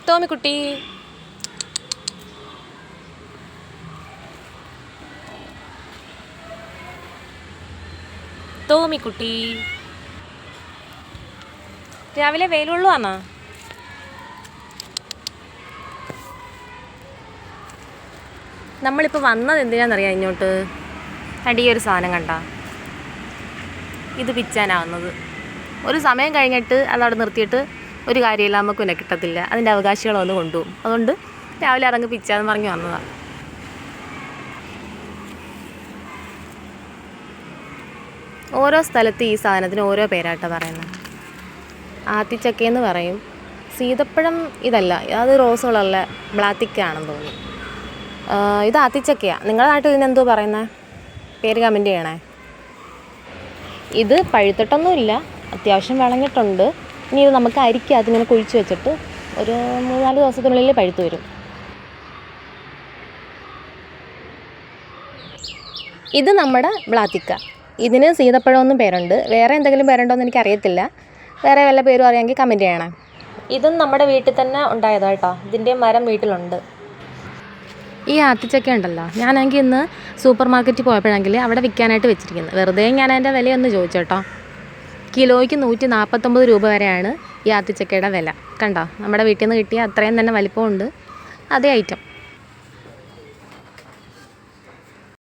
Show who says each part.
Speaker 1: ടോമിക്കുട്ടി ടോമിക്കുട്ടി രാവിലെ വെയിലുള്ളതാണോ? നമ്മളിപ്പോൾ വന്നത് എന്തിനാണെന്നറിയാം ഇങ്ങോട്ട്. അടിയൊരു സാധനം കണ്ട, ഇത് പിച്ചാനാവുന്നത്. ഒരു സമയം കഴിഞ്ഞിട്ട് അതവിടെ നിർത്തിയിട്ട് ഒരു കാര്യമില്ല, നമുക്ക് പിന്നെ കിട്ടത്തില്ല. അതിൻ്റെ അവകാശികളൊന്ന് കൊണ്ടുപോകും. അതുകൊണ്ട് രാവിലെ അതങ്ങ് പിച്ചാന്ന് പറഞ്ഞ് വന്നതാണ്. ഓരോ സ്ഥലത്ത് ഈ സാധനത്തിന് ഓരോ പേരാട്ടോ പറയുന്നത്. ആത്തിച്ചക്കയെന്ന് പറയും. സീതപ്പഴം ഇതല്ല, അത് റോസ് കളറിലെ ബ്ലാത്തിക്കാണെന്ന് തോന്നുന്നു. ഇത് ആത്തിച്ചക്കയാണ്. നിങ്ങളുടെ നാട്ടിൽ ഇതിനെന്തോ പറയുന്നത്? പേര് കമൻറ്റ് ചെയ്യണേ. ഇത് പഴുത്തിട്ടൊന്നുമില്ല, അത്യാവശ്യം വിളഞ്ഞിട്ടുണ്ട്. ഇനി ഇത് നമുക്ക് അരിക്കകത്ത് ഇങ്ങനെ കുഴിച്ച് വെച്ചിട്ട് ഒരു 3-4 ദിവസത്തിനുള്ളിൽ പഴുത്ത് വരും. ഇത് നമ്മുടെ ബ്ലാത്തിക്ക. ഇതിന് സീതപ്പഴമൊന്നും പേരുണ്ട്. വേറെ എന്തെങ്കിലും പേരുണ്ടോ എന്ന് എനിക്കറിയത്തില്ല. വേറെ വല്ല പേരും അറിയാമെങ്കിൽ കമൻറ്റ് ചെയ്യണം. ഇതും നമ്മുടെ വീട്ടിൽ തന്നെ ഉണ്ടായതാണ് കേട്ടോ. ഇതിൻ്റെ മരം വീട്ടിലുണ്ട്. ഈ ആത്തിച്ചക്ക ഉണ്ടല്ലോ, ഞാനെങ്കിൽ ഇന്ന് സൂപ്പർ മാർക്കറ്റിൽ പോയപ്പോഴെങ്കിൽ അവിടെ വിൽക്കാനായിട്ട് വെച്ചിരിക്കുന്നത്. വെറുതെ ഞാൻ അതിൻ്റെ വിലയൊന്ന് ചോദിച്ചു കേട്ടോ. കിലോയ്ക്ക് 149 രൂപ വരെയാണ് ഈ ആത്തിച്ചക്കയുടെ വില. കണ്ടോ, നമ്മുടെ വീട്ടിൽ നിന്ന് കിട്ടിയ അത്രയും തന്നെ വലിപ്പമുണ്ട്. അതേ ഐറ്റം.